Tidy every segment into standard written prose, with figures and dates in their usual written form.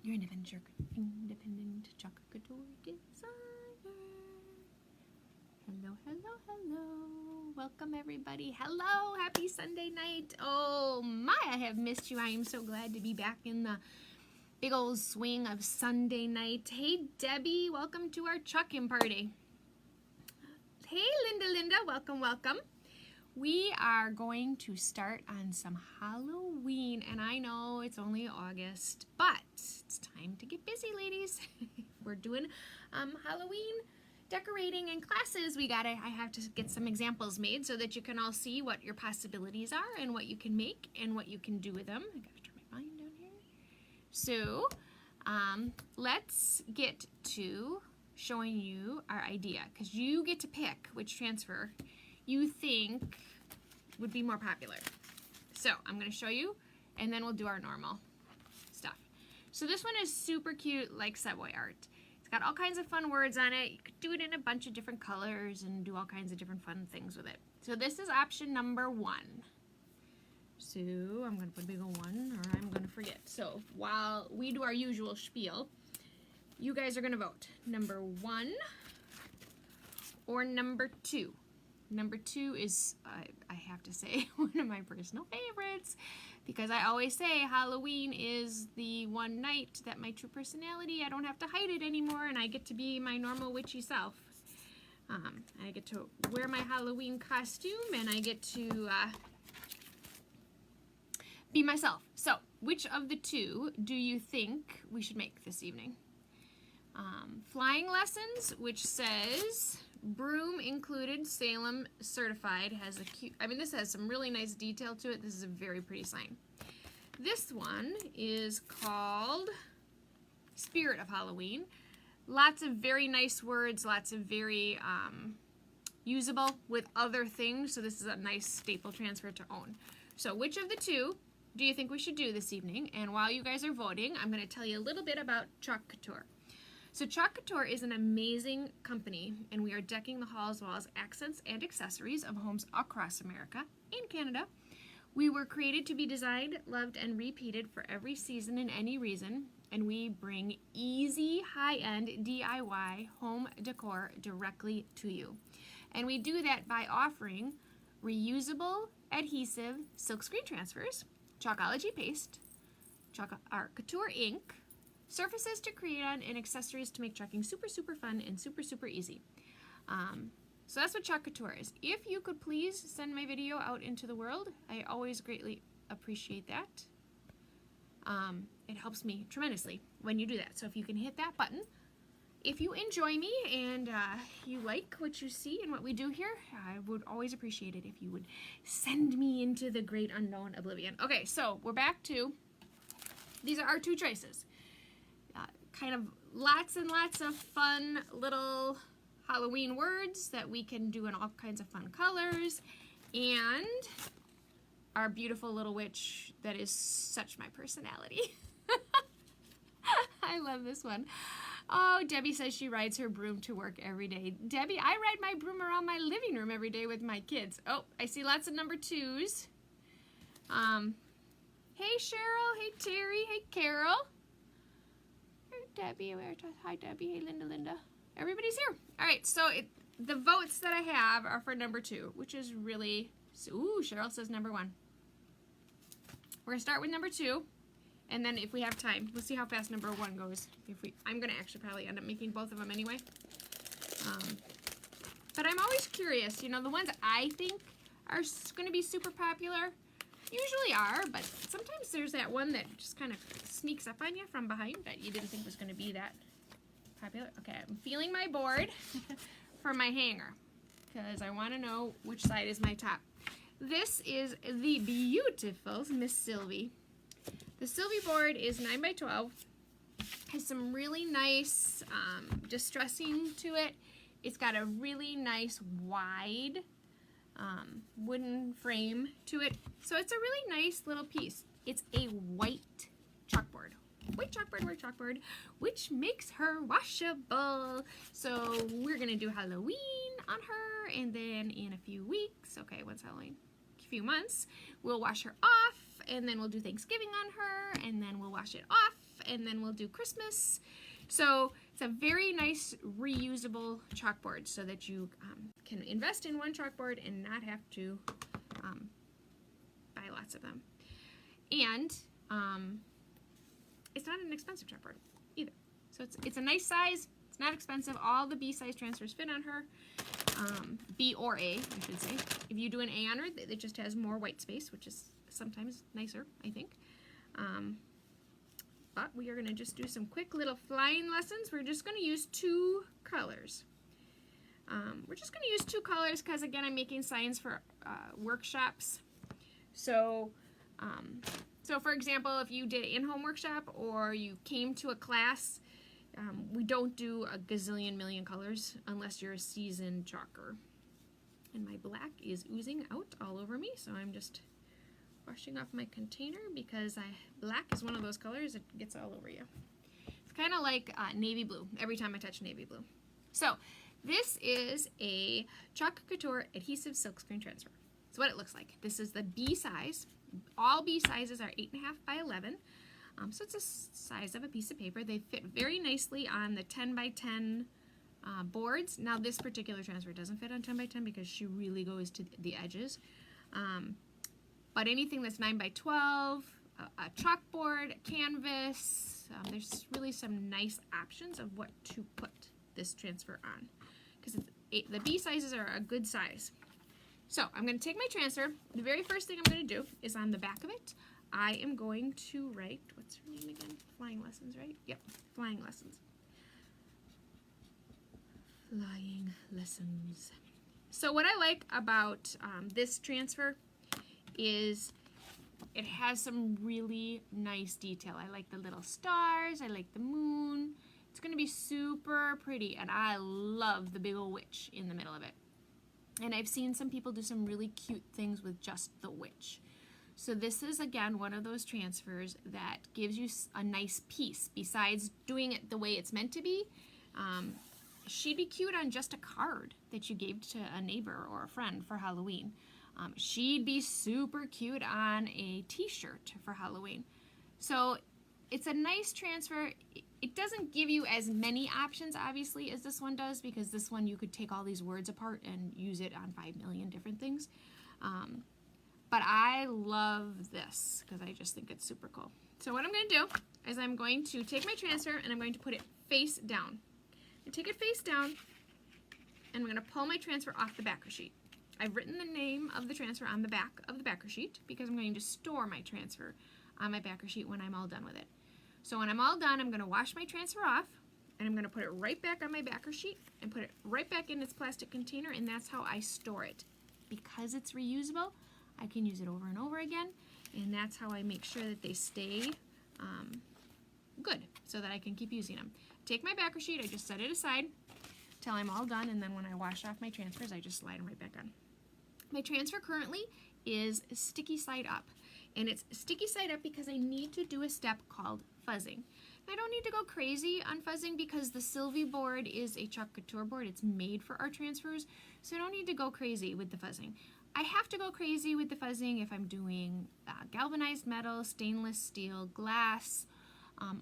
your independent Chalk Couture designer. Hello, hello, hello. Welcome everybody. Hello, happy Sunday night. Oh my, I have missed you. I am so glad to be back in the big old swing of Sunday night. Hey Debbie, welcome to our Chucking party. Hey Linda, welcome, welcome. We are going to start on some Halloween, and I know it's only August, but it's time to get busy, ladies. We're doing Halloween decorating and classes. I have to get some examples made so that you can all see what your possibilities are and what you can make and what you can do with them. I gotta turn my volume down here. So let's get to showing you our idea, because you get to pick which transfer you think would be more popular. So I'm going to show you, and then we'll do our normal stuff. So this one is super cute, like Subway art. It's got all kinds of fun words on it. You could do it in a bunch of different colors and do all kinds of different fun things with it. So this is option number 1. So I'm going to put a big old 1, or I'm going to forget. So while we do our usual spiel, you guys are going to vote number 1 or number 2. Number 2 is, I have to say, one of my personal favorites, because I always say Halloween is the one night that my true personality, I don't have to hide it anymore, and I get to be my normal witchy self. I get to wear my Halloween costume, and I get to be myself. So, which of the 2 do you think we should make this evening? Flying lessons, which says broom included, Salem certified, has a cute, this has some really nice detail to it. This is a very pretty sign. This one is called Spirit of Halloween. Lots of very nice words, lots of very usable with other things, so this is a nice staple transfer to own. So which of the 2 do you think we should do this evening? And while you guys are voting, I'm going to tell you a little bit about Chalk Couture. So Chalk Couture is an amazing company, and we are decking the halls, walls, accents, and accessories of homes across America and Canada. We were created to be designed, loved, and repeated for every season and any reason, and we bring easy, high-end DIY home decor directly to you. And we do that by offering reusable, adhesive silkscreen transfers, Chalkology paste, Chalk Couture ink, surfaces to create on, and accessories to make chalking super, super fun and super, super easy. So that's what Chalk Couture is. If you could please send my video out into the world, I always greatly appreciate that. It helps me tremendously when you do that. So if you can hit that button. If you enjoy me and you like what you see and what we do here, I would always appreciate it if you would send me into the great unknown oblivion. Okay, so we're back to, these are our 2 choices. Kind of lots and lots of fun little Halloween words that we can do in all kinds of fun colors, and our beautiful little witch that is such my personality. I love this one. Oh, Debbie says she rides her broom to work every day. Debbie, I ride my broom around my living room every day with my kids. Oh, I see lots of number 2s. Hey Cheryl, hey Terry, hey Carol. Debbie, hi Debbie, hey Linda. Everybody's here. All right, so the votes that I have are for number 2, which is really, ooh, Cheryl says number 1. We're gonna start with number 2, and then if we have time, we'll see how fast number 1 goes. I'm gonna actually probably end up making both of them anyway. But I'm always curious, you know, the ones I think are gonna be super popular, usually are, but sometimes there's that one that just kind of sneaks up on you from behind that you didn't think was going to be that popular. Okay, I'm feeling my board for my hanger because I want to know which side is my top. This is the beautiful Miss Sylvie. The Sylvie board is 9 by 12. Has some really nice distressing to it. It's got a really nice wide wooden frame to it. So it's a really nice little piece. It's a white chalkboard. White chalkboard, which makes her washable. So we're gonna do Halloween on her, and then in a few weeks, okay, when's Halloween? A few months, we'll wash her off, and then we'll do Thanksgiving on her, and then we'll wash it off, and then we'll do Christmas. So it's a very nice reusable chalkboard so that you can invest in one chalkboard and not have to buy lots of them. And it's not an expensive chalkboard either. So it's a nice size. It's not expensive. All the B size transfers fit on her. B or A, I should say. If you do an A on her, it just has more white space, which is sometimes nicer, I think. But we are going to just do some quick little flying lessons. We're just going to use 2 colors. We're just going to use 2 colors because, again, I'm making signs for workshops. So, for example, if you did an in-home workshop or you came to a class, we don't do a gazillion million colors unless you're a seasoned chalker. And my black is oozing out all over me, so I'm just washing off my container because black is one of those colors that gets all over you. It's kind of like navy blue every time I touch navy blue. So this is a Chalk Couture adhesive silkscreen transfer. That's what it looks like. This is the B size. All B sizes are 8.5 by 11. So it's the size of a piece of paper. They fit very nicely on the 10 by 10 boards. Now this particular transfer doesn't fit on 10 by 10 because she really goes to the edges. But anything that's 9 by 12, a chalkboard, a canvas, there's really some nice options of what to put this transfer on. Because the B sizes are a good size. So I'm going to take my transfer. The very first thing I'm going to do is on the back of it, I am going to write, what's her name again? Flying Lessons, right? Yep, Flying Lessons. Flying Lessons. So what I like about this transfer is it has some really nice detail. I like the little stars, I like the moon. It's going to be super pretty, and I love the big old witch in the middle of it. And I've seen some people do some really cute things with just the witch. So this is, again, one of those transfers that gives you a nice piece. Besides doing it the way it's meant to be, she'd be cute on just a card that you gave to a neighbor or a friend for Halloween. She'd be super cute on a t-shirt for Halloween. So it's a nice transfer. It doesn't give you as many options, obviously, as this one does, because this one you could take all these words apart and use it on 5 million different things. But I love this because I just think it's super cool. So what I'm going to do is I'm going to take my transfer and I'm going to put it face down. I take it face down and I'm going to pull my transfer off the backer sheet. I've written the name of the transfer on the back of the backer sheet because I'm going to store my transfer on my backer sheet when I'm all done with it. So when I'm all done, I'm going to wash my transfer off and I'm going to put it right back on my backer sheet and put it right back in its plastic container, and that's how I store it. Because it's reusable, I can use it over and over again, and that's how I make sure that they stay good so that I can keep using them. Take my backer sheet, I just set it aside till I'm all done, and then when I wash off my transfers, I just slide them right back on. My transfer currently is sticky side up, and it's sticky side up because I need to do a step called fuzzing. I don't need to go crazy on fuzzing because the Sylvie board is a Chalk Couture board. It's made for our transfers, so I don't need to go crazy with the fuzzing. I have to go crazy with the fuzzing if I'm doing galvanized metal, stainless steel, glass,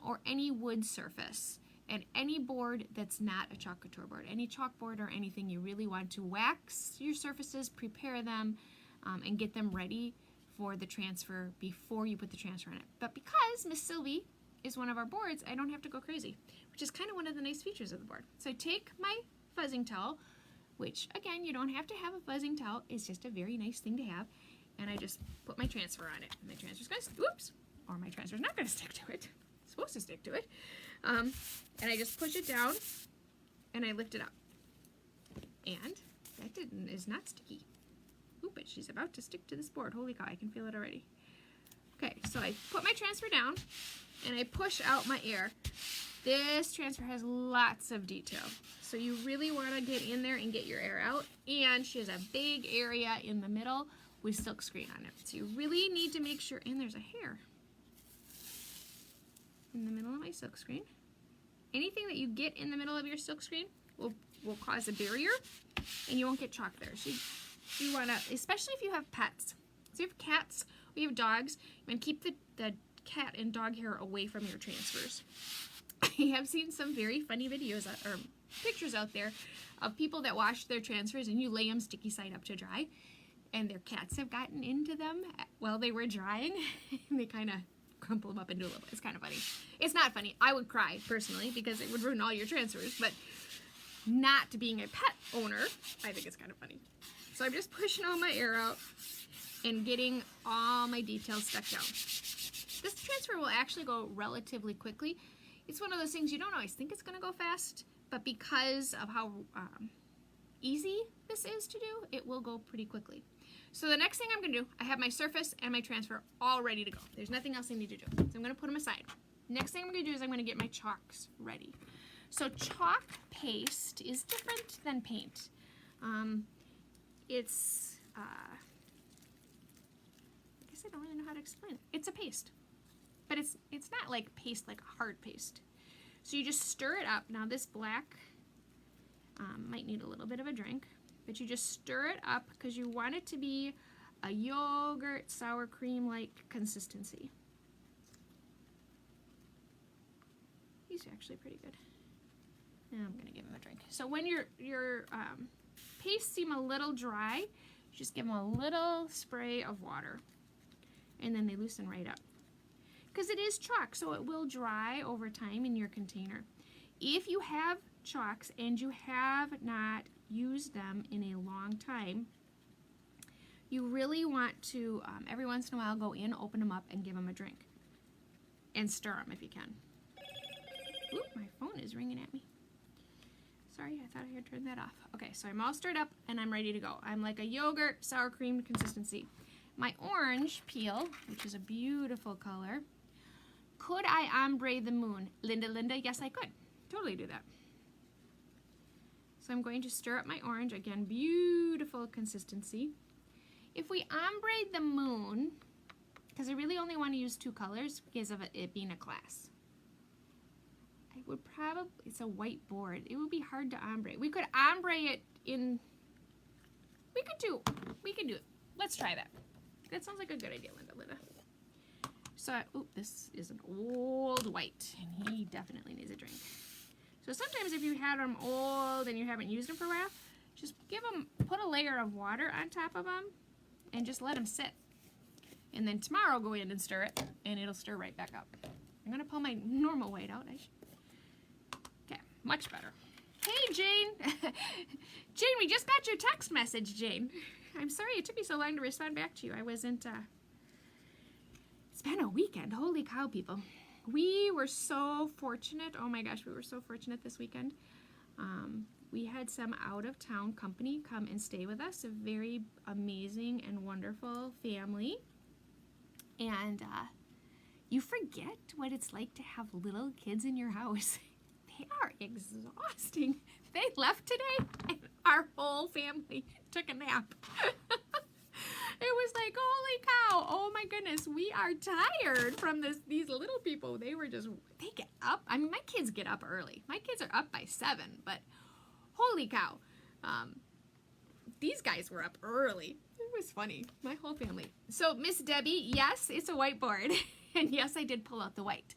or any wood surface. And any board that's not a Chalk Couture board, any chalkboard or anything, you really want to wax your surfaces, prepare them, and get them ready for the transfer before you put the transfer on it. But because Miss Sylvie is one of our boards, I don't have to go crazy, which is kind of one of the nice features of the board. So I take my fuzzing towel, which again, you don't have to have a fuzzing towel, it's just a very nice thing to have, and I just put my transfer on it. My transfer's gonna, whoops, or my transfer's not gonna stick to it. It's supposed to stick to it. And I just push it down and I lift it up. And that is not sticky. Ooh, but she's about to stick to this board. Holy cow, I can feel it already. Okay, so I put my transfer down and I push out my air. This transfer has lots of detail, so you really want to get in there and get your air out. And she has a big area in the middle with silk screen on it. So you really need to make sure, and there's a hair in the middle of my silk screen. Anything that you get in the middle of your silk screen will cause a barrier and you won't get chalk there. So you want to, especially if you have pets. So you have cats or you have dogs, you want to keep the cat and dog hair away from your transfers. I have seen some very funny videos or pictures out there of people that wash their transfers and you lay them sticky side up to dry, and their cats have gotten into them while they were drying, and they kind of crumple them up into a little. It's kind of funny. It's not funny. I would cry personally because it would ruin all your transfers, but not being a pet owner, I think it's kind of funny. So I'm just pushing all my air out and getting all my details stuck down. This transfer will actually go relatively quickly. It's one of those things you don't always think it's going to go fast, but because of how easy this is to do, it will go pretty quickly. So the next thing I'm going to do, I have my surface and my transfer all ready to go. There's nothing else I need to do. So I'm going to put them aside. Next thing I'm going to do is I'm going to get my chalks ready. So chalk paste is different than paint. It's, I guess I don't really know how to explain it. It's a paste, but it's not like paste, like a hard paste. So you just stir it up. Now this black might need a little bit of a drink, but you just stir it up because you want it to be a yogurt sour cream-like consistency. These are actually pretty good. Now I'm gonna give them a drink. So when your pastes seem a little dry, just give them a little spray of water, and then they loosen right up. Because it is chalk, so it will dry over time in your container. If you have chalks and you have not used them in a long time, you really want to, every once in a while, go in, open them up, and give them a drink. And stir them if you can. Ooh, my phone is ringing at me. Sorry, I thought I had turned that off. Okay, so I'm all stirred up and I'm ready to go. I'm like a yogurt sour cream consistency. My orange peel, which is a beautiful color. Could I ombre the moon? Linda, yes I could. Totally do that. So I'm going to stir up my orange. Again, beautiful consistency. If we ombre the moon, because I really only want to use 2 colors because of it being a class. I would probably, it's a white board. It would be hard to ombre. We could ombre it in, we can do it. Let's try that. That sounds like a good idea, Linda. So, this is an old white, and he definitely needs a drink. So sometimes if you had them old and you haven't used them for a while, just put a layer of water on top of them, and just let them sit. And then tomorrow go in and stir it, and it'll stir right back up. I'm gonna pull my normal white out. Okay, much better. Hey, Jane. Jane, we just got your text message, Jane. I'm sorry it took me so long to respond back to you. I wasn't, it's been a weekend. Holy cow, people. We were so fortunate. Oh my gosh, we were so fortunate this weekend. We had some out-of-town company come and stay with us. A very amazing and wonderful family. And you forget what it's like to have little kids in your house. They are exhausting. They left today and our whole family took a nap. It was like, holy cow, oh my goodness, we are tired from these little people. They get up. I mean, my kids get up early. My kids are up by 7, but holy cow. These guys were up early. It was funny, my whole family. So Miss Debbie, yes, it's a whiteboard. And yes, I did pull out the white.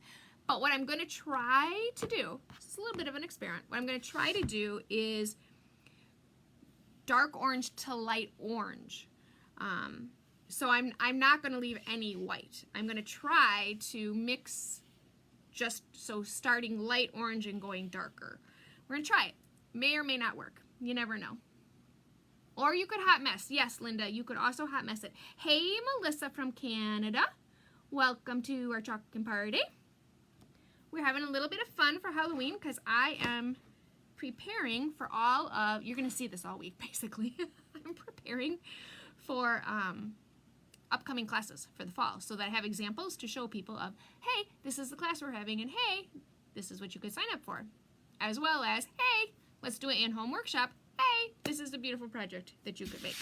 But what I'm going to try to do, it's a little bit of an experiment. What I'm going to try to do is dark orange to light orange. So I'm not going to leave any white. I'm going to try to mix just so starting light orange and going darker. We're going to try it. May or may not work. You never know. Or you could hot mess. Yes, Linda, you could also hot mess it. Hey, Melissa from Canada. Welcome to our chocolate party. We're having a little bit of fun for Halloween because I am preparing for all of, you're going to see this all week basically. I'm preparing for upcoming classes for the fall so that I have examples to show people of, hey, this is the class we're having, and hey, this is what you could sign up for. As well as, hey, let's do an in-home workshop. Hey, this is a beautiful project that you could make.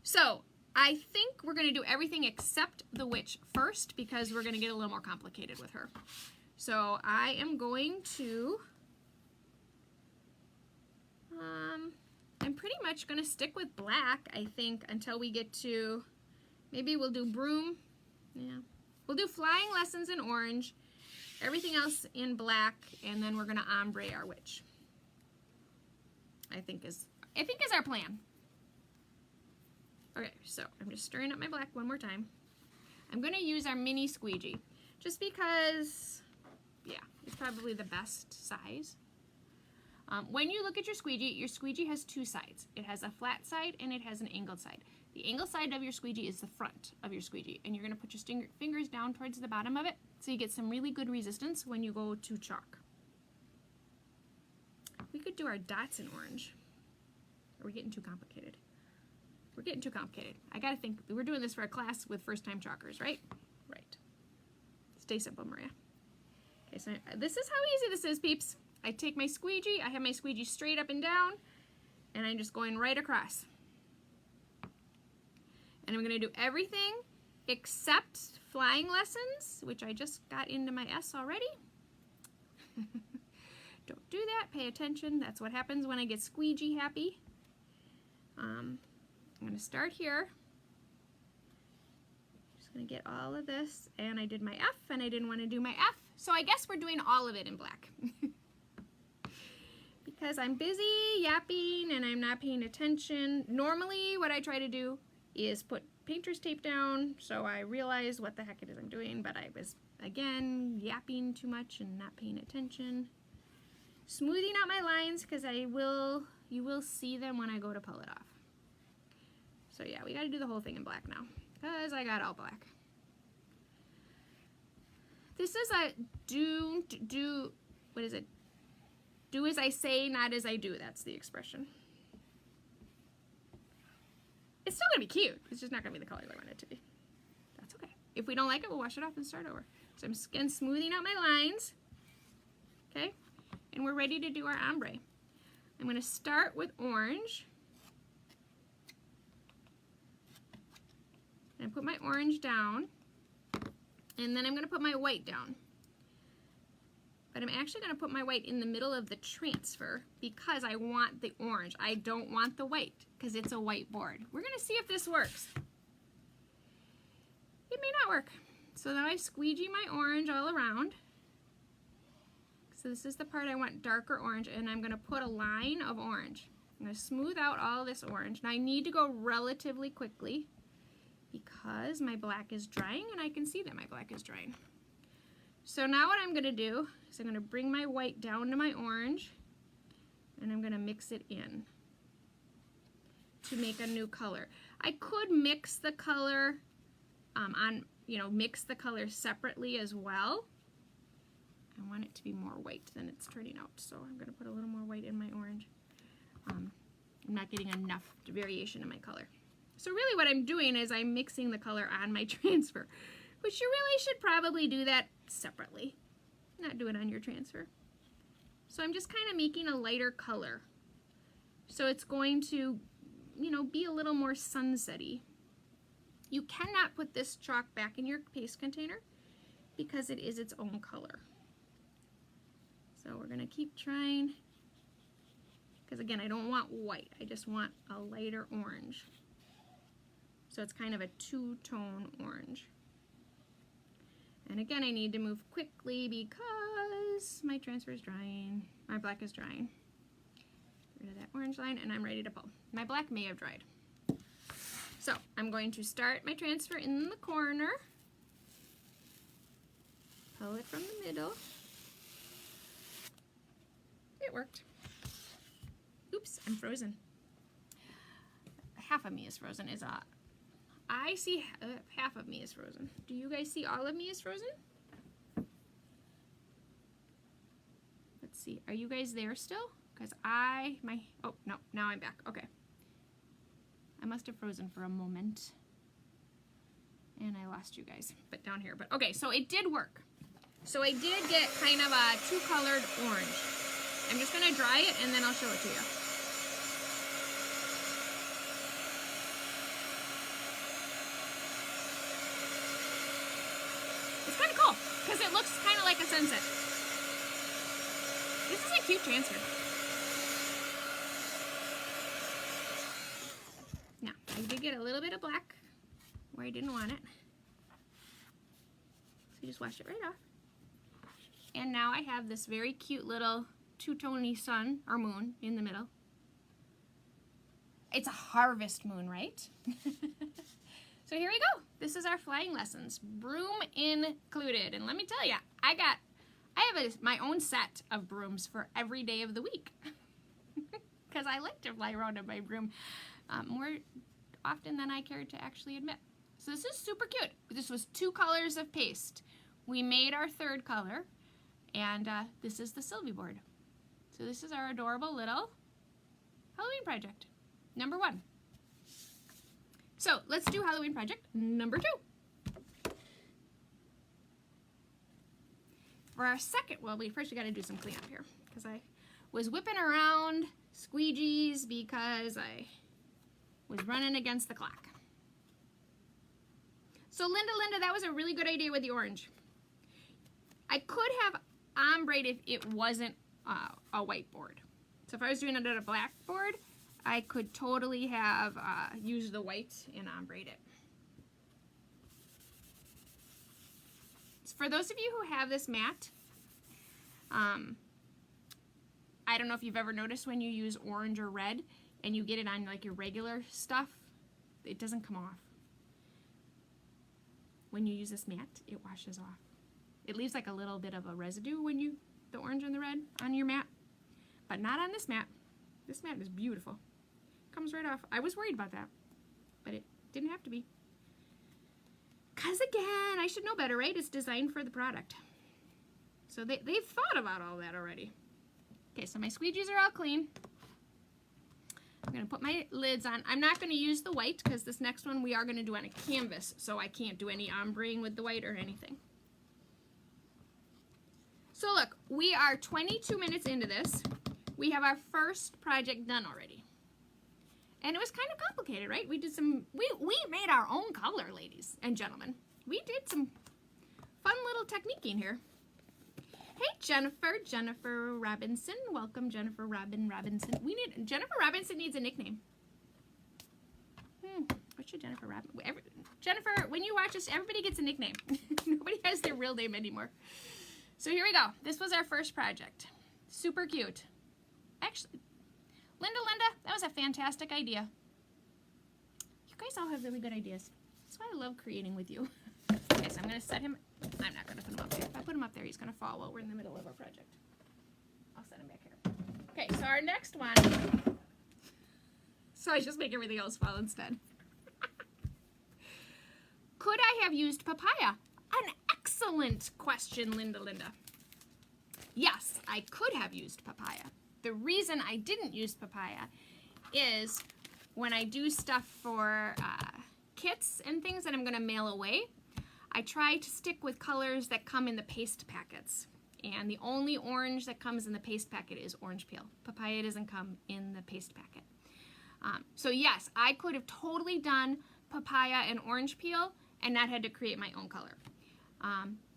So I think we're going to do everything except the witch first because we're going to get a little more complicated with her. So I am going to, I'm pretty much going to stick with black, I think, until we get to, maybe we'll do broom. Yeah, We'll do Flying Lessons in orange, everything else in black, and then we're gonna ombre our witch. I think is our plan. Okay, so I'm just stirring up my black one more time. I'm gonna use our mini squeegee, just because, yeah, it's probably the best size. When you look at your squeegee has two sides. It has a flat side and it has an angled side. The angled side of your squeegee is the front of your squeegee, and you're gonna put your fingers down towards the bottom of it so you get some really good resistance when you go to chalk. We could do our dots in orange. Are we getting too complicated? We're getting too complicated. I gotta think. We're doing this for a class with first-time chalkers, right? Right. Stay simple, Maria. Okay, so this is how easy this is, peeps. I take my squeegee, I have my squeegee straight up and down, and I'm just going right across. And I'm gonna do everything except Flying Lessons, which I just got into my S already. Don't do that, pay attention. That's what happens when I get squeegee happy. I'm gonna start here. Just gonna get all of this, and I did my F, and I didn't want to do my F, so I guess we're doing all of it in black. Because I'm busy yapping and I'm not paying attention. Normally what I try to do is put painter's tape down so I realize what the heck it is I'm doing, but I was, again, yapping too much and not paying attention. Smoothing out my lines because you will see them when I go to pull it off. So yeah, we gotta do the whole thing in black now because I got all black. This is a what is it? Do as I say, not as I do. That's the expression. It's still gonna be cute. It's just not gonna be the color I want it to be. That's okay. If we don't like it, we'll wash it off and start over. So I'm again smoothing out my lines. Okay? And we're ready to do our ombre. I'm gonna start with orange. And put my orange down. And then I'm gonna put my white down. But I'm actually going to put my white in the middle of the transfer because I want the orange. I don't want the white because it's a white board. We're going to see if this works. It may not work. So now I squeegee my orange all around. So this is the part I want darker orange, and I'm going to put a line of orange. I'm going to smooth out all this orange. Now I need to go relatively quickly because my black is drying, and I can see that my black is drying. So now what I'm going to do is I'm going to bring my white down to my orange, and I'm going to mix it in to make a new color. I could mix the color mix the color separately as well. I want it to be more white than it's turning out, so I'm going to put a little more white in my orange. I'm not getting enough variation in my color. So really what I'm doing is I'm mixing the color on my transfer, which you really should probably do that separately, not do it on your transfer. So I'm just kind of making a lighter color. So it's going to, be a little more sunsetty. You cannot put this chalk back in your paste container because it is its own color. So we're going to keep trying, because again, I don't want white, I just want a lighter orange. So it's kind of a two-tone orange. And again, I need to move quickly because my transfer is drying. My black is drying. Get rid of that orange line, and I'm ready to pull. My black may have dried. So I'm going to start my transfer in the corner. Pull it from the middle. It worked. Oops, I'm frozen. Half of me is frozen. I see half of me is frozen. Do you guys see all of me is frozen? Let's see. Are you guys there still? Because oh, no, now I'm back. Okay. I must have frozen for a moment. And I lost you guys, but down here. But okay, so it did work. So I did get kind of a two-colored orange. I'm just going to dry it, and then I'll show it to you. It's kind of cool, because it looks kind of like a sunset. This is a cute transfer. Now, I did get a little bit of black where I didn't want it. You just wash it right off. And now I have this very cute little two-tony sun or moon in the middle. It's a harvest moon, right? So here we go. This is our flying lessons, broom included. And let me tell you, I have my own set of brooms for every day of the week because I like to fly around on my broom more often than I care to actually admit. So this is super cute. This was 2 colors of paste. We made our 3rd color, and this is the Sylvie board. So this is our adorable little Halloween project, number 1. So let's do Halloween project number 2. For our second, well, first we got to do some cleanup here because I was whipping around squeegees because I was running against the clock. So Linda, that was a really good idea with the orange. I could have ombre'd if it wasn't a white board. So if I was doing it on a black board, I could totally have used the white and ombre'd it. For those of you who have this mat, I don't know if you've ever noticed when you use orange or red and you get it on like your regular stuff, it doesn't come off. When you use this mat, it washes off. It leaves like a little bit of a residue when the orange and the red on your mat, but not on this mat. This mat is beautiful. Comes right off. I was worried about that, but it didn't have to be. Because again, I should know better, right? It's designed for the product. So they've thought about all that already. Okay, so my squeegees are all clean. I'm going to put my lids on. I'm not going to use the white because this next one we are going to do on a canvas, so I can't do any ombreing with the white or anything. So look, we are 22 minutes into this. We have our first project done already. And it was kind of complicated, right? We made our own color, ladies and gentlemen. We did some fun little techniquing here. Hey, Jennifer Robinson. Welcome, Jennifer Robinson. Jennifer Robinson needs a nickname. What should Jennifer Robinson? Jennifer, when you watch this, everybody gets a nickname. Nobody has their real name anymore. So here we go. This was our first project. Super cute. Actually, Linda, that was a fantastic idea. You guys all have really good ideas. That's why I love creating with you. Okay, so I'm going to set him. I'm not going to put him up there. If I put him up there, he's going to fall while we're in the middle of our project. I'll set him back here. Okay, so our next one. So I just make everything else fall instead. Could I have used papaya? An excellent question, Linda. Yes, I could have used papaya. The reason I didn't use papaya is when I do stuff for kits and things that I'm going to mail away, I try to stick with colors that come in the paste packets. And the only orange that comes in the paste packet is orange peel. Papaya doesn't come in the paste packet. So yes, I could have totally done papaya and orange peel and not had to create my own color.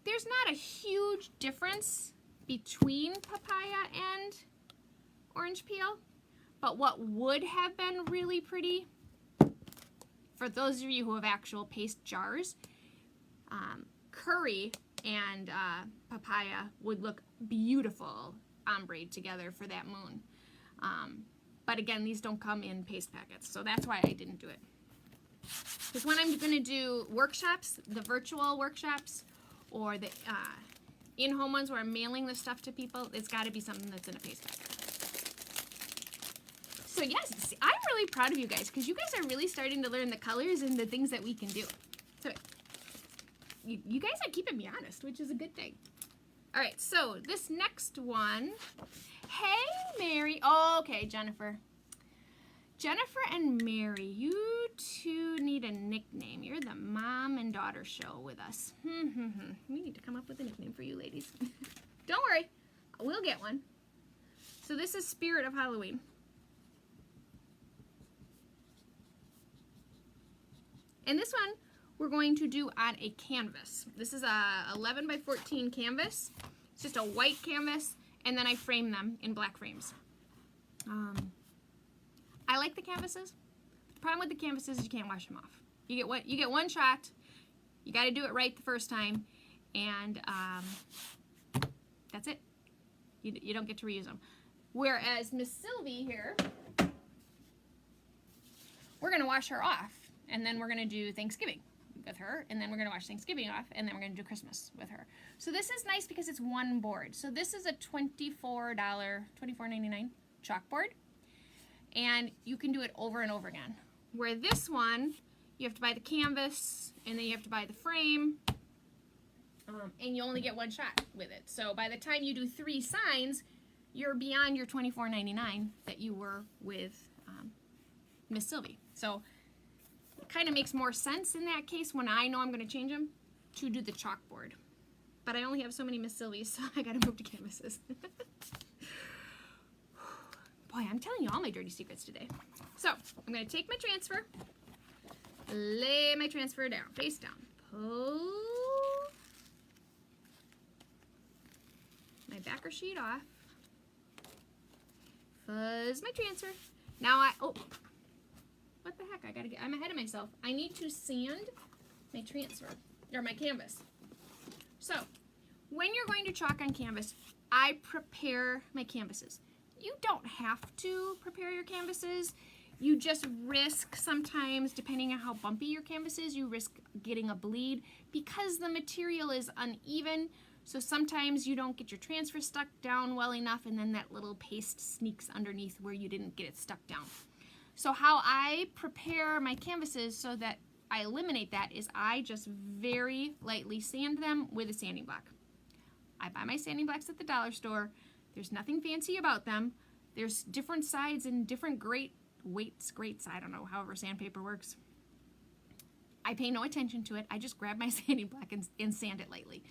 There's not a huge difference between papaya and orange peel, but what would have been really pretty, for those of you who have actual paste jars, curry and papaya would look beautiful ombre'd together for that moon. But again, these don't come in paste packets, so that's why I didn't do it. Because when I'm going to do workshops, the virtual workshops, or the in-home ones where I'm mailing the stuff to people, it's got to be something that's in a paste packet. So yes, I'm really proud of you guys because you guys are really starting to learn the colors and the things that we can do. So you guys are keeping me honest, which is a good thing. All right, so this next one. Hey, Mary. Oh, okay, Jennifer. Jennifer and Mary, you two need a nickname. You're the mom and daughter show with us. We need to come up with a nickname for you ladies. Don't worry, we'll get one. So this is Spirit of Halloween. And this one we're going to do on a canvas. This is a 11 by 14 canvas. It's just a white canvas, and then I frame them in black frames. I like the canvases. The problem with the canvases is you can't wash them off. You get one shot. You got to do it right the first time, and that's it. You don't get to reuse them. Whereas Miss Sylvie here, we're going to wash her off, and then we're going to do Thanksgiving with her, and then we're going to wash Thanksgiving off, and then we're going to do Christmas with her. So this is nice because it's one board. So this is a $24.99 chalkboard, and you can do it over and over again. Where this one, you have to buy the canvas, and then you have to buy the frame, and you only get one shot with it. So by the time you do 3 signs, you're beyond your $24.99 that you were with Miss Sylvie. So it kind of makes more sense in that case when I know I'm going to change them to do the chalkboard. But I only have so many Miss Sylvies, so I got to move to canvases. Boy, I'm telling you all my dirty secrets today. So I'm going to take my transfer, lay my transfer down, face down, pull my backer sheet off, fuzz my transfer. Now oh, what the heck, I'm ahead of myself. I need to sand my transfer, or my canvas. So, when you're going to chalk on canvas, I prepare my canvases. You don't have to prepare your canvases. You just risk sometimes, depending on how bumpy your canvas is, you risk getting a bleed because the material is uneven. So sometimes you don't get your transfer stuck down well enough, and then that little paste sneaks underneath where you didn't get it stuck down. So how I prepare my canvases so that I eliminate that is I just very lightly sand them with a sanding block. I buy my sanding blocks at the dollar store. There's nothing fancy about them. There's different sides and different weights, I don't know, however sandpaper works. I pay no attention to it. I just grab my sanding block and sand it lightly.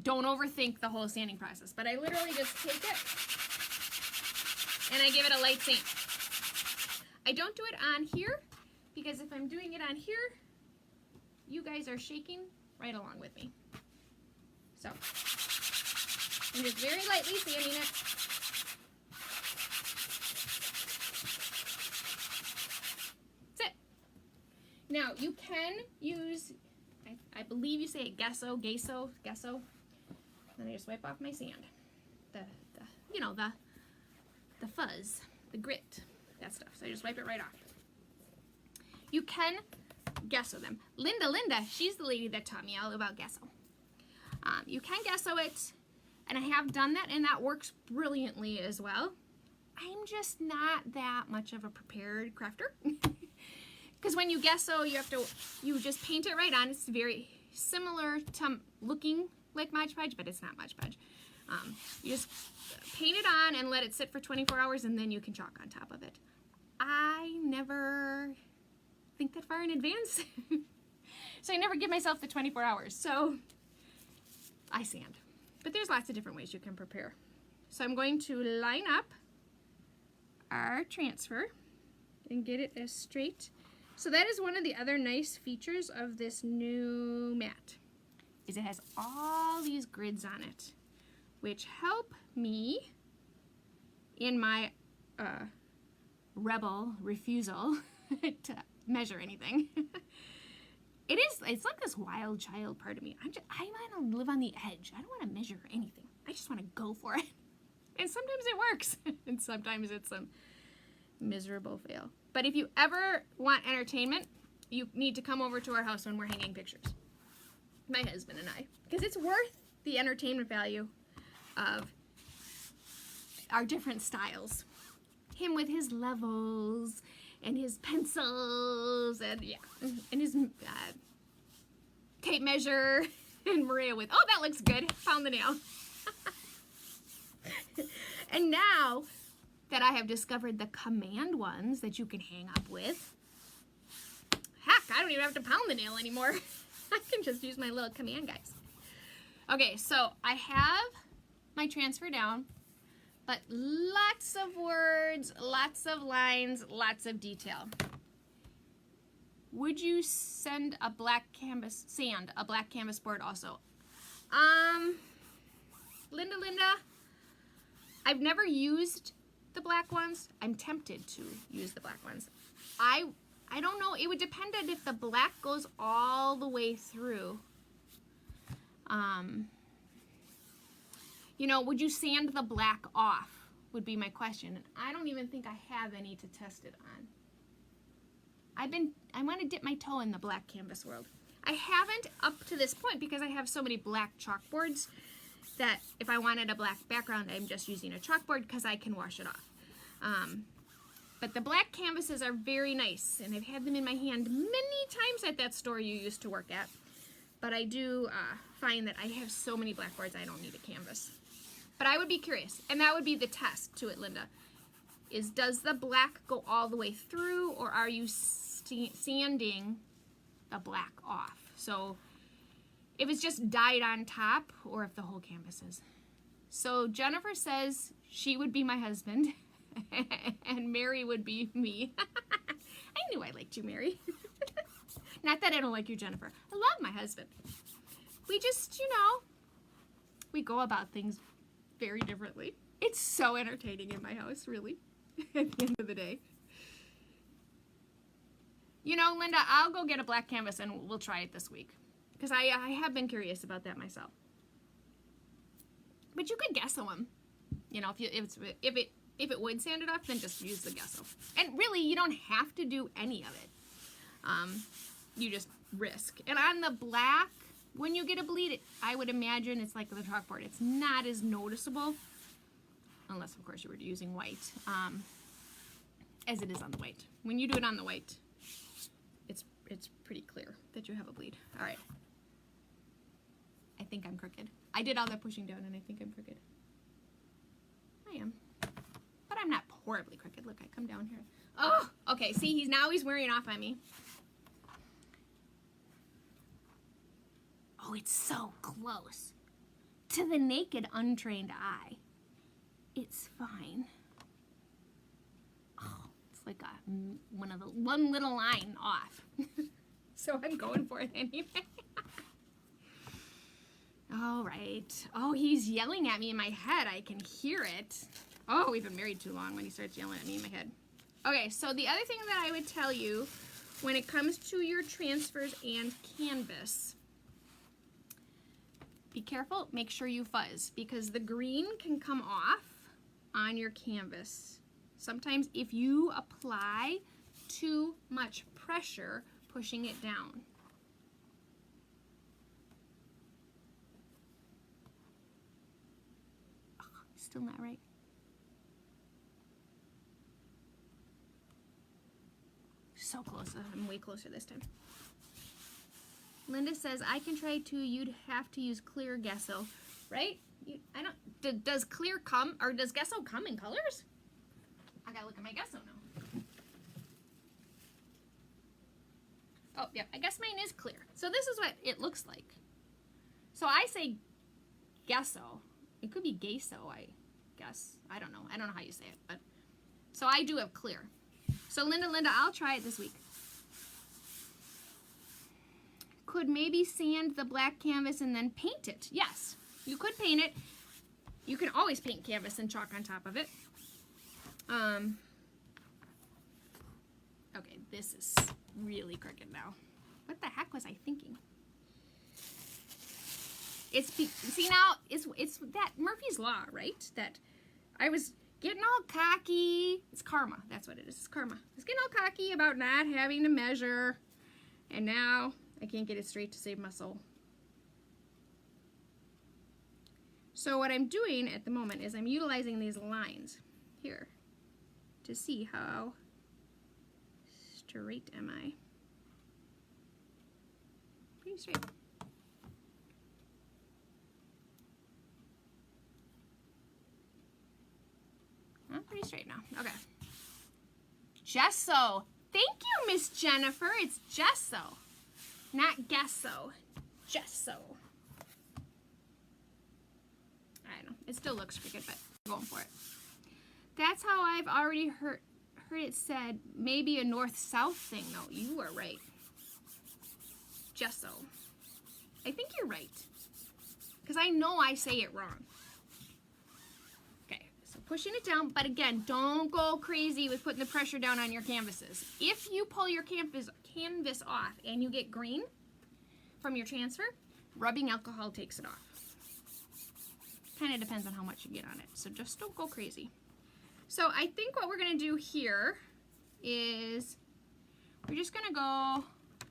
Don't overthink the whole sanding process, but I literally just take it and I give it a light sand. I don't do it on here because if I'm doing it on here, you guys are shaking right along with me. So I'm just very lightly sanding it. That's it. Now you can use, I believe you say it gesso. Then I just wipe off my sand. You know, the fuzz, the grit, that stuff. So I just wipe it right off. You can gesso them. Linda, she's the lady that taught me all about gesso. You can gesso it, and I have done that, and that works brilliantly as well. I'm just not that much of a prepared crafter. Because when you gesso, you just paint it right on. It's very similar to looking like Mod Podge, but it's not Mod Podge. You just paint it on and let it sit for 24 hours, and then you can chalk on top of it. I never think that far in advance. So I never give myself the 24 hours. So I sand. But there's lots of different ways you can prepare. So I'm going to line up our transfer and get it as straight. So that is one of the other nice features of this new mat, is it has all these grids on it, which help me in my refusal to measure anything. It's like this wild child part of me. I want to live on the edge. I don't want to measure anything. I just want to go for it. And sometimes it works, and sometimes it's a miserable fail. But if you ever want entertainment, you need to come over to our house when we're hanging pictures. My husband and I. Because it's worth the entertainment value of our different styles. Him with his levels and his pencils and and his tape measure, and Maria with, oh, that looks good, found the nail. And now that I have discovered the command ones that you can hang up with, heck, I don't even have to pound the nail anymore. I can just use my little command guys. Okay, so I have my transfer down, but lots of words, lots of lines, lots of detail. Would you sand a black canvas board also? Linda, I've never used the black ones. I'm tempted to use the black ones. I don't know. It would depend on if the black goes all the way through. You know, would you sand the black off would be my question. And I don't even think I have any to test it on. I want to dip my toe in the black canvas world. I haven't up to this point because I have so many black chalkboards that if I wanted a black background, I'm just using a chalkboard because I can wash it off. But the black canvases are very nice, and I've had them in my hand many times at that store you used to work at. But I do find that I have so many blackboards I don't need a canvas. But I would be curious, and that would be the test to it, Linda, is does the black go all the way through, or are you sanding the black off? So if it's just dyed on top, or if the whole canvas is. So Jennifer says she would be my husband, and Mary would be me. I knew I liked you, Mary. Not that I don't like you, Jennifer. I love my husband. We just, you know, we go about things very differently. It's so entertaining in my house, really, at the end of the day. You know, Linda, I'll go get a black canvas and we'll try it this week. Because I have been curious about that myself. But you could gesso them. You know, if it would sand it off, then just use the gesso. And really, you don't have to do any of it. You just risk. And on the black, when you get a bleed, I would imagine it's like the chalkboard. It's not as noticeable, unless, of course, you were using white, as it is on the white. When you do it on the white, it's pretty clear that you have a bleed. All right. I think I'm crooked. I did all that pushing down, and I think I'm crooked. I am. But I'm not horribly crooked. Look, I come down here. Oh, okay. See, he's wearing off on me. Oh, it's so close. To the naked, untrained eye, it's fine. Oh, it's like one little line off. So I'm going for it anyway. All right. Oh, he's yelling at me in my head. I can hear it. Oh, we've been married too long when he starts yelling at me in my head. Okay, so the other thing that I would tell you when it comes to your transfers and canvas, be careful, make sure you fuzz, because the green can come off on your canvas. Sometimes if you apply too much pressure pushing it down. Oh, still not right. So close. I'm way closer this time. Linda says, I can try too. You'd have to use clear gesso, right? I don't. Does clear come, or does gesso come in colors? I gotta look at my gesso now. Oh, yeah. I guess mine is clear. So this is what it looks like. So I say gesso. It could be gesso, I guess. I don't know. I don't know how you say it, but so I do have clear. So Linda, I'll try it this week. Could maybe sand the black canvas and then paint it. Yes, you could paint it. You can always paint canvas and chalk on top of it. Okay, this is really crooked now. What the heck was I thinking? See now, it's that Murphy's Law, right? That I was getting all cocky. It's karma. That's what it is. It's karma. I was getting all cocky about not having to measure, and now I can't get it straight to save my soul. So what I'm doing at the moment is I'm utilizing these lines here to see how straight am I. Pretty straight. I'm pretty straight now. Okay. Gesso. Thank you, Miss Jennifer. It's gesso. Not gesso. Gesso. I don't know. It still looks crooked, but I'm going for it. That's how I've already heard it said. Maybe a north-south thing. No, you are right. Gesso. I think you're right. Because I know I say it wrong. Okay, so pushing it down. But again, don't go crazy with putting the pressure down on your canvases. If you pull your canvas off and you get green from your transfer, Rubbing alcohol takes it off. Kind of depends on how much you get on it, so just don't go crazy. So I think what we're going to do here is we're just going to go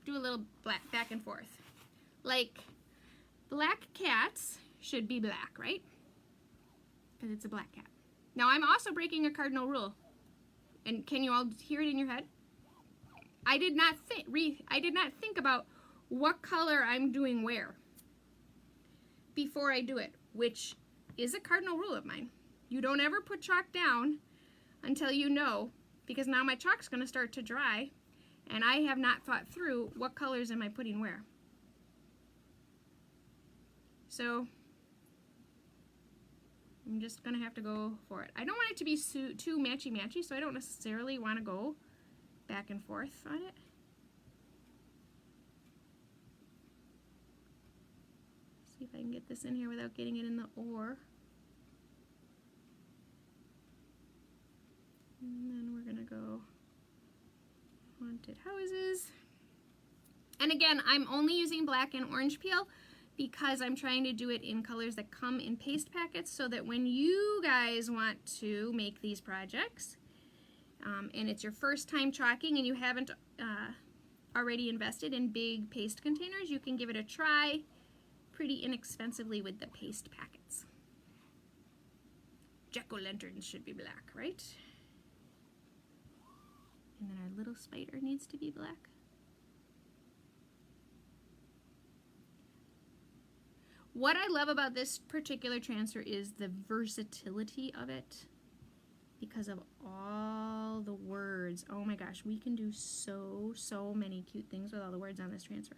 do a little black back and forth. Like, black cats should be black, right? Because it's a black cat. Now I'm also breaking a cardinal rule. And can you all hear it in your head? I did not think about what color I'm doing where before I do it, which is a cardinal rule of mine. You don't ever put chalk down until you know, because now my chalk's going to start to dry, and I have not thought through what colors am I putting where. So I'm just going to have to go for it. I don't want it to be too matchy-matchy, so I don't necessarily want to go back and forth on it. See if I can get this in here without getting it in the ore. And then we're going to go haunted houses. And again, I'm only using black and orange peel because I'm trying to do it in colors that come in paste packets, so that when you guys want to make these projects, and it's your first time chalking and you haven't already invested in big paste containers, you can give it a try pretty inexpensively with the paste packets. Jack-o'-lanterns should be black, right? And then our little spider needs to be black. What I love about this particular transfer is the versatility of it because of all the words. Oh my gosh, we can do so many cute things with all the words on this transfer.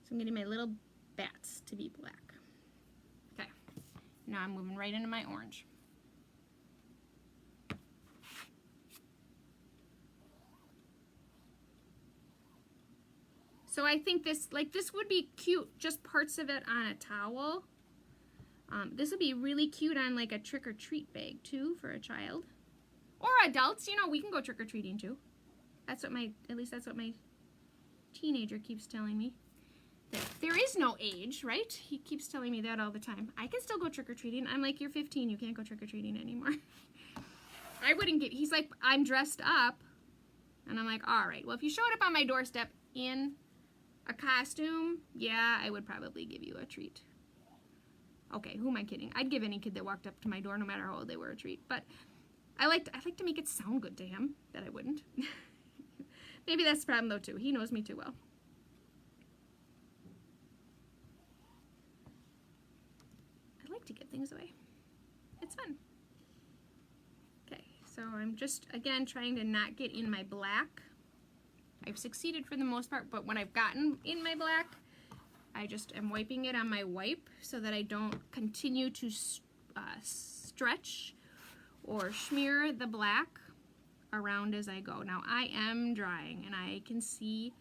So I'm getting my little bats to be black. Okay, now I'm moving right into my orange. So I think this would be cute, just parts of it on a towel. This would be really cute on like a trick-or-treat bag too for a child. Or adults, you know, we can go trick-or-treating too. At least that's what my teenager keeps telling me. That there is no age, right? He keeps telling me that all the time. I can still go trick-or-treating. I'm like, you're 15, you can't go trick-or-treating anymore. I wouldn't get, he's like, I'm dressed up. And I'm like, all right, well, if you showed up on my doorstep in a costume, yeah, I would probably give you a treat. Okay, who am I kidding? I'd give any kid that walked up to my door, no matter how old they were, a treat. But I like to make it sound good to him that I wouldn't. Maybe that's the problem though too. He knows me too well. I like to give things away. It's fun. Okay, so I'm just again trying to not get in my black. I've succeeded for the most part, but when I've gotten in my black, I just am wiping it on my wipe so that I don't continue to stretch or smear the black around as I go. Now I am drying, and I can see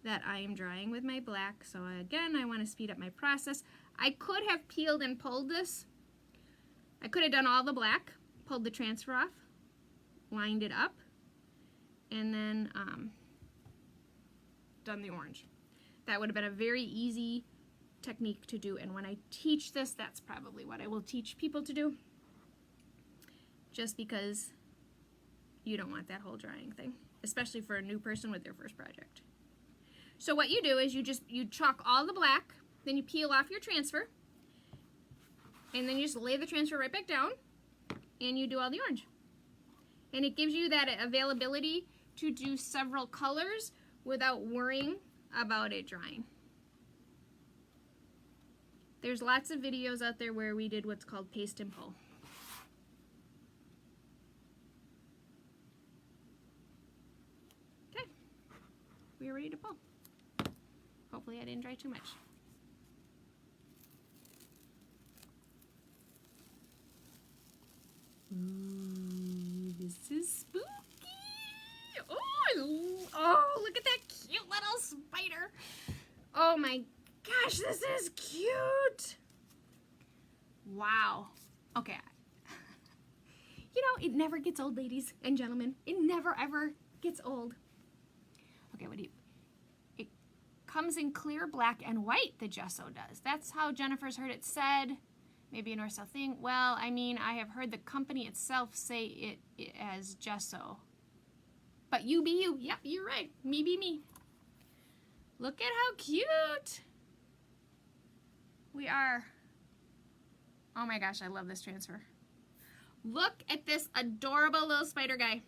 that I am drying with my black, so again, I want to speed up my process. I could have peeled and pulled this. I could have done all the black, pulled the transfer off, lined it up, and then done the orange. That would have been a very easy technique to do, and when I teach this, that's probably what I will teach people to do, just because you don't want that whole drying thing, especially for a new person with their first project. So what you do is you chalk all the black, then you peel off your transfer, and then you just lay the transfer right back down, and you do all the orange. And it gives you that availability to do several colors without worrying about it drying. There's lots of videos out there where we did what's called paste and pull. Okay, we are ready to pull. Hopefully I didn't dry too much. Ooh, this is spooky. Oh, look at that cute little spider. Oh my gosh, this is cute. Wow. Okay. You know, it never gets old, ladies and gentlemen. It never ever gets old. Okay, comes in clear, black, and white, the gesso does. That's how Jennifer's heard it said. Maybe a north-south thing. Well, I mean, I have heard the company itself say it as gesso. But you be you. Yep, you're right. Me be me. Look at how cute we are. Oh my gosh, I love this transfer. Look at this adorable little spider guy.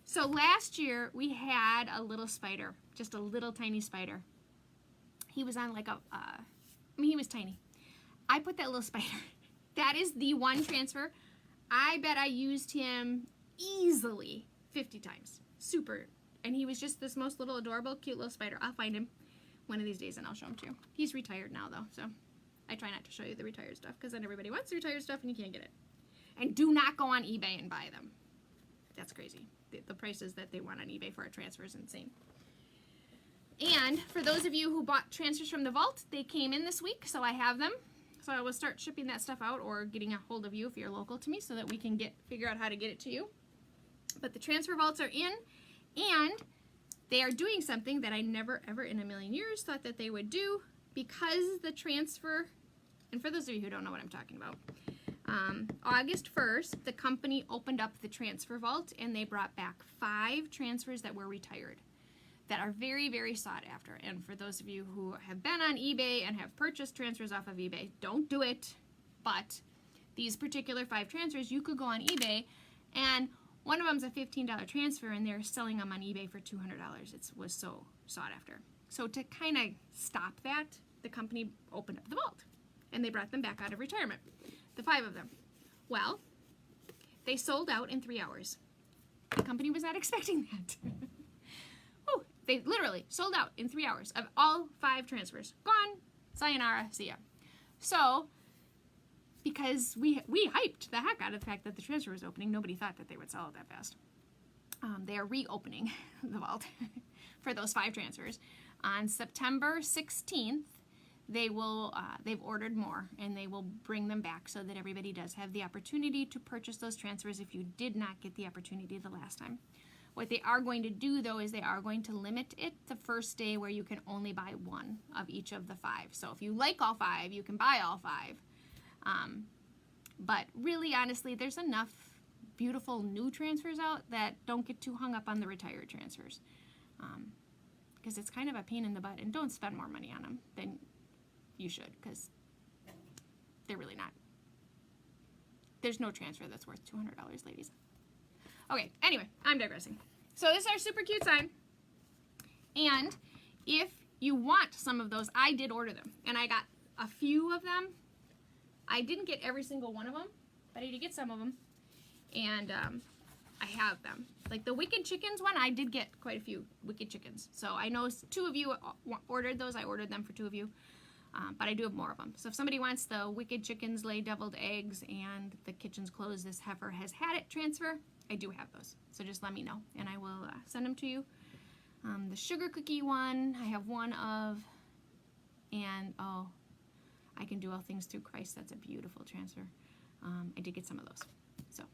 So last year we had a little spider, just a little tiny spider. He was on like he was tiny. I put that little spider. That is the one transfer. I bet I used him easily 50 times. Super. And he was just this most little adorable, cute little spider. I'll find him one of these days and I'll show him to you. He's retired now though, so I try not to show you the retired stuff because then everybody wants the retired stuff and you can't get it. And do not go on eBay and buy them. That's crazy. The prices that they want on eBay for a transfer is insane. And for those of you who bought transfers from the vault, they came in this week, so I have them. So I will start shipping that stuff out or getting a hold of you if you're local to me so that we can figure out how to get it to you. But the transfer vaults are in, and they are doing something that I never ever in a million years thought that they would do, because the transfer, and for those of you who don't know what I'm talking about, August 1st, the company opened up the transfer vault and they brought back 5 transfers that were retired that are very, very sought after. And for those of you who have been on eBay and have purchased transfers off of eBay, don't do it. But these particular 5 transfers, you could go on eBay and one of them's a $15 transfer and they're selling them on eBay for $200. It was so sought after. So to kind of stop that, the company opened up the vault and they brought them back out of retirement. The 5 of them. Well, they sold out in 3 hours. The company was not expecting that. Oh, they literally sold out in 3 hours of all 5 transfers. Gone. Sayonara. See ya. So, because we hyped the heck out of the fact that the transfer was opening, nobody thought that they would sell it that fast. They are reopening the vault for those 5 transfers. On September 16th, they've ordered more and they will bring them back so that everybody does have the opportunity to purchase those transfers if you did not get the opportunity the last time. What they are going to do though is they are going to limit it the first day where you can only buy 1 of each of the 5. So if you like all 5, you can buy all 5. But really honestly, there's enough beautiful new transfers out that don't get too hung up on the retired transfers. Because it's kind of a pain in the butt, and don't spend more money on them than you should, because they're really not. There's no transfer that's worth $200, ladies. Okay, anyway, I'm digressing. So this is our super cute sign. And if you want some of those, I did order them. And I got a few of them. I didn't get every single one of them, but I did get some of them. And I have them. Like the Wicked Chickens one, I did get quite a few Wicked Chickens. So I know 2 of you ordered those. I ordered them for 2 of you. But I do have more of them. So if somebody wants the Wicked Chickens Lay Deviled Eggs and the Kitchen's Closed, This Heifer Has Had It transfer, I do have those. So just let me know and I will send them to you. The Sugar Cookie one, I have 1 of. And oh, I Can Do All Things Through Christ. That's a beautiful transfer. I did get some of those. So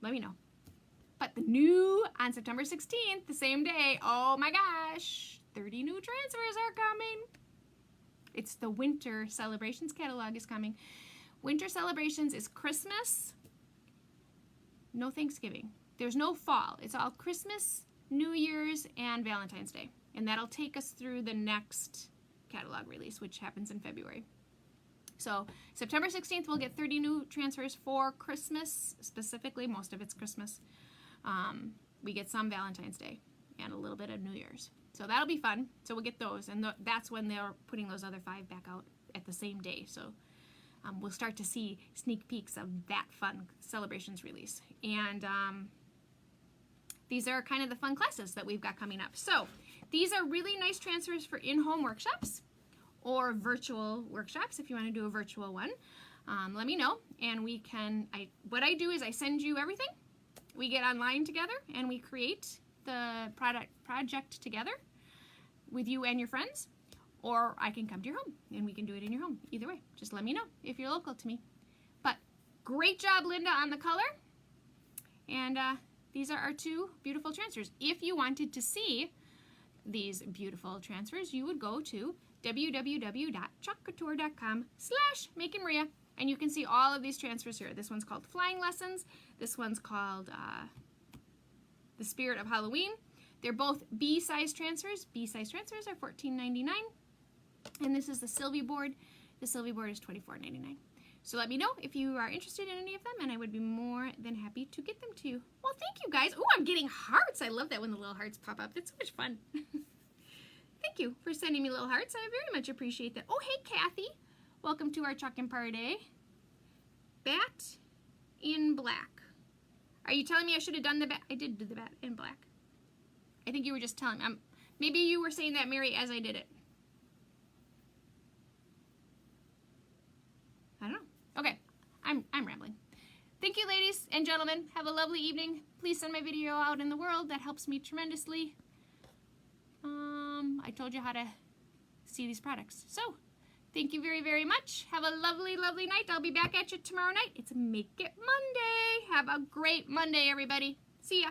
let me know. But the new, on September 16th, the same day, oh my gosh, 30 new transfers are coming. It's the Winter Celebrations catalog is coming. Winter Celebrations is Christmas, no Thanksgiving. There's no fall. It's all Christmas, New Year's, and Valentine's Day. And that'll take us through the next catalog release, which happens in February. So September 16th, we'll get 30 new transfers for Christmas, specifically. Most of it's Christmas. We get some Valentine's Day and a little bit of New Year's. So that'll be fun. So we'll get those. And that's when they're putting those other 5 back out at the same day. So we'll start to see sneak peeks of that fun Celebrations release. And these are kind of the fun classes that we've got coming up. So these are really nice transfers for in-home workshops or virtual workshops. If you want to do a virtual one, let me know. And we can, what I do is I send you everything. We get online together and we create the project together with you and your friends, or I can come to your home and we can do it in your home. Either way, just let me know if you're local to me. But great job, Linda, on the color. And these are our 2 beautiful transfers. If you wanted to see these beautiful transfers, you would go to www.chalkcouture.com/makeandmaria, and you can see all of these transfers here. This one's called Flying Lessons. This one's called The Spirit of Halloween. They're both B-size transfers. B-size transfers are $14.99. And this is the Sylvie board. The Sylvie board is $24.99. So let me know if you are interested in any of them, and I would be more than happy to get them to you. Well, thank you guys. Oh, I'm getting hearts. I love that when the little hearts pop up. It's so much fun. Thank you for sending me little hearts. I very much appreciate that. Oh, hey, Kathy. Welcome to our Chalk and Party. Bat in black. Are you telling me I should have done the bat? I did do the bat in black. I think you were just telling me. Maybe you were saying that, Mary, as I did it. I don't know. Okay, I'm rambling. Thank you, ladies and gentlemen. Have a lovely evening. Please send my video out in the world. That helps me tremendously. I told you how to see these products. So, thank you very, very much. Have a lovely, lovely night. I'll be back at you tomorrow night. It's Make It Monday. Have a great Monday, everybody. See ya.